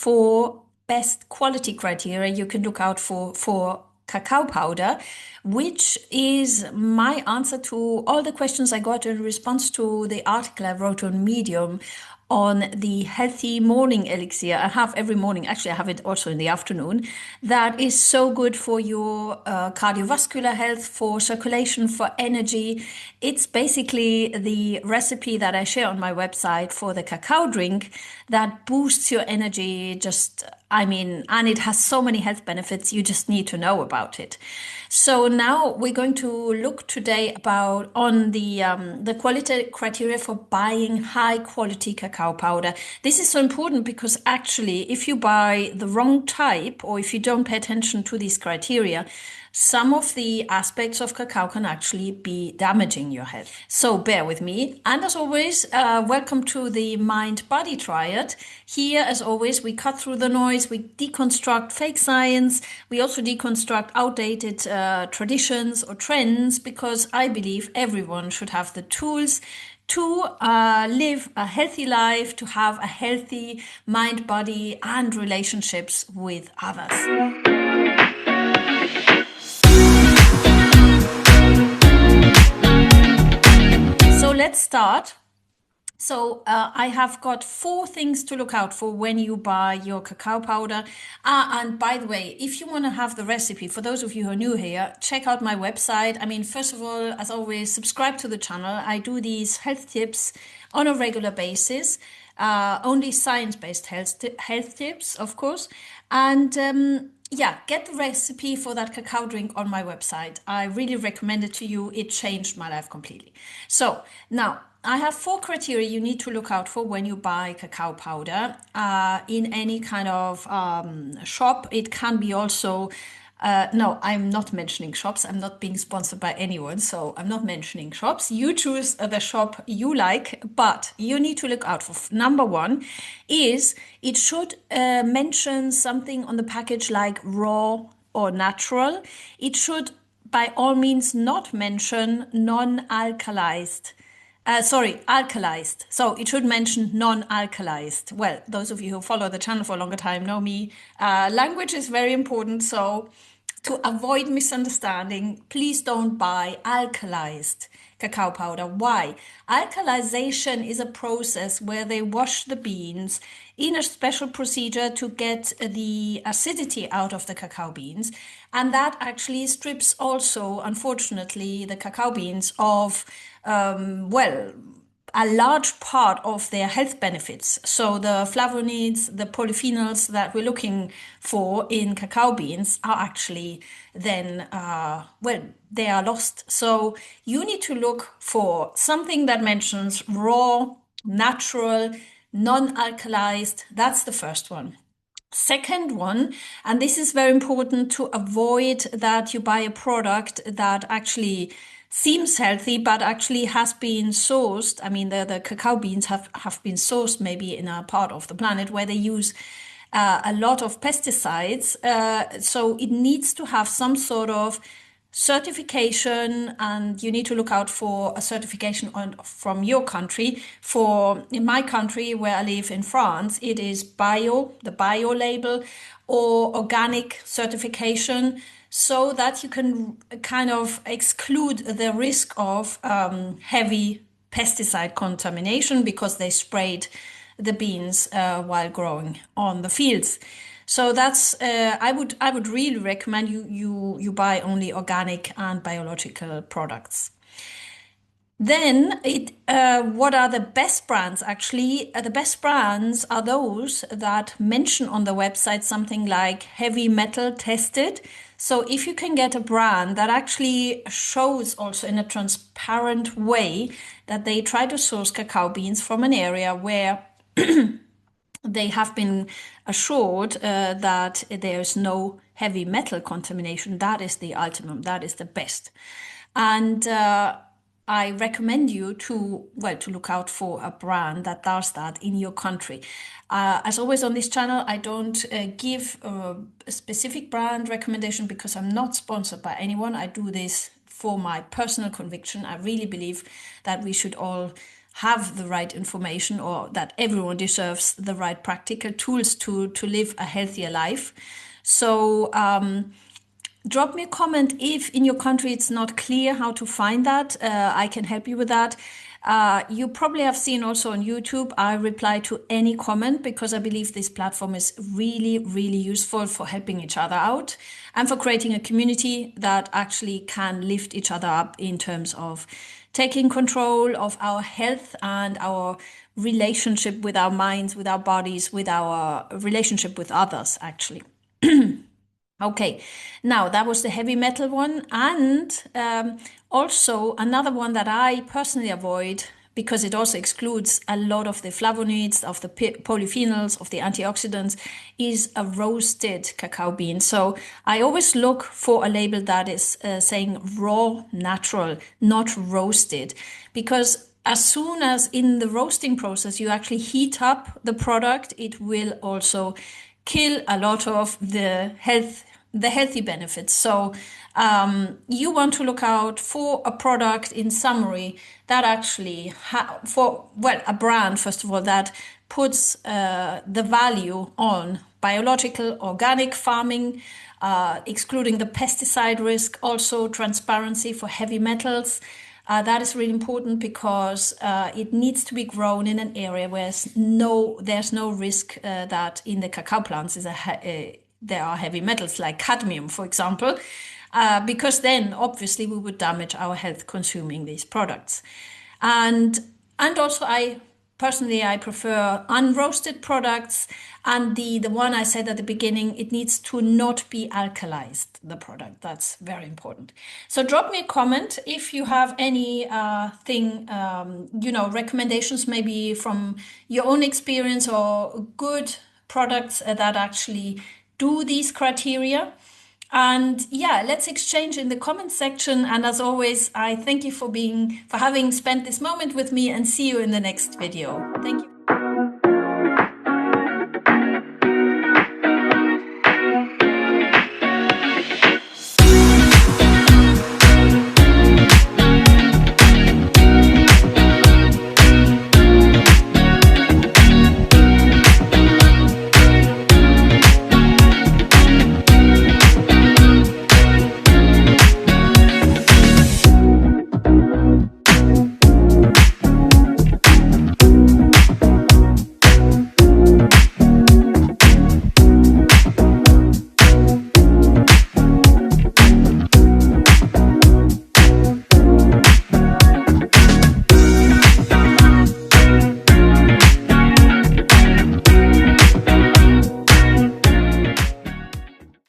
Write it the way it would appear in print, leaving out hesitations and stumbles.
for best quality criteria you can look out for cacao powder, which is my answer to all the questions I got in response to the article I wrote on Medium on the healthy morning elixir I have every morning. Actually, I have it also in the afternoon. That is so good for your cardiovascular health, for circulation, for energy. It's basically the recipe that I share on my website for the cacao drink that boosts your energy. And it has so many health benefits, you just need to know about it. So now we're going to look today about on the quality criteria for buying high quality cacao powder. This is so important because actually, if you buy the wrong type or if you don't pay attention to these criteria, some of the aspects of cacao can actually be damaging your health. So bear with me. And as always, welcome to the Mind Body Triad. Here, as always, we cut through the noise, we deconstruct fake science, we also deconstruct outdated traditions or trends, because I believe everyone should have the tools to live a healthy life, to have a healthy mind, body, and relationships with others. So let's start. So I have got 4 things to look out for when you buy your cacao powder. And by the way, if you want to have the recipe, for those of you who are new here, check out my website. I mean, first of all, as always, subscribe to the channel. I do these health tips on a regular basis, only science-based health tips, of course. And yeah, get the recipe for that cacao drink on my website. I really recommend it to you. It changed my life completely. So now I have 4 criteria you need to look out for when you buy cacao powder in any kind of shop. It can be also, no, I'm not mentioning shops. I'm not being sponsored by anyone, so I'm not mentioning shops. You choose the shop you like, but you need to look out for. Number 1 is it should mention something on the package like raw or natural. It should by all means not mention non-alkalized. Alkalized. So it should mention non-alkalized. Well, those of you who follow the channel for a longer time know me. Language is very important. So to avoid misunderstanding, please don't buy alkalized cacao powder. Why? Alkalization is a process where they wash the beans in a special procedure to get the acidity out of the cacao beans. And that actually strips also, unfortunately, the cacao beans of a large part of their health benefits. So the flavonoids, the polyphenols that we're looking for in cacao beans are actually then, they are lost. So you need to look for something that mentions raw, natural, non-alkalized. That's the first one. Second one, and this is very important to avoid that you buy a product that actually seems healthy but actually has been sourced. I mean, the cacao beans have been sourced maybe in a part of the planet where they use a lot of pesticides. So it needs to have some sort of certification, and you need to look out for a certification from your country. In my country where I live in France, it is the bio label, or organic certification, so that you can kind of exclude the risk of heavy pesticide contamination because they sprayed the beans while growing on the fields. So that's I would really recommend you buy only organic and biological products. Then what are the best brands? Actually, the best brands are those that mention on the website something like heavy metal tested. So if you can get a brand that actually shows also in a transparent way that they try to source cacao beans from an area where they have been assured that there's no heavy metal contamination, that is the ultimum, that is the best. And I recommend you to look out for a brand that does that in your country. As always on this channel, I don't give a specific brand recommendation because I'm not sponsored by anyone. I do this for my personal conviction. I really believe that we should all have the right information, or that everyone deserves the right practical tools to live a healthier life. So drop me a comment if in your country it's not clear how to find that. I can help you with that. You probably have seen also on YouTube, I reply to any comment because I believe this platform is really, really useful for helping each other out and for creating a community that actually can lift each other up in terms of taking control of our health and our relationship with our minds, with our bodies, with our relationship with others, actually. Okay, now that was the heavy metal one. And also another one that I personally avoid because it also excludes a lot of the flavonoids, of the polyphenols, of the antioxidants, is a roasted cacao bean. So I always look for a label that is saying raw, natural, not roasted, because as soon as in the roasting process you actually heat up the product, it will also kill a lot of the healthy benefits. So you want to look out for a product, in summary, that actually a brand, first of all, that puts the value on biological, organic farming, excluding the pesticide risk, also transparency for heavy metals. That is really important because it needs to be grown in an area where there's no risk that in the cacao plants there are heavy metals like cadmium, for example, because then obviously we would damage our health consuming these products. And also I prefer unroasted products. And the one I said at the beginning, it needs to not be alkalized, the product. That's very important. So drop me a comment if you have any recommendations, maybe from your own experience, or good products that actually do these criteria. And yeah, let's exchange in the comment section. And as always, I thank you for having spent this moment with me, and see you in the next video. Thank you.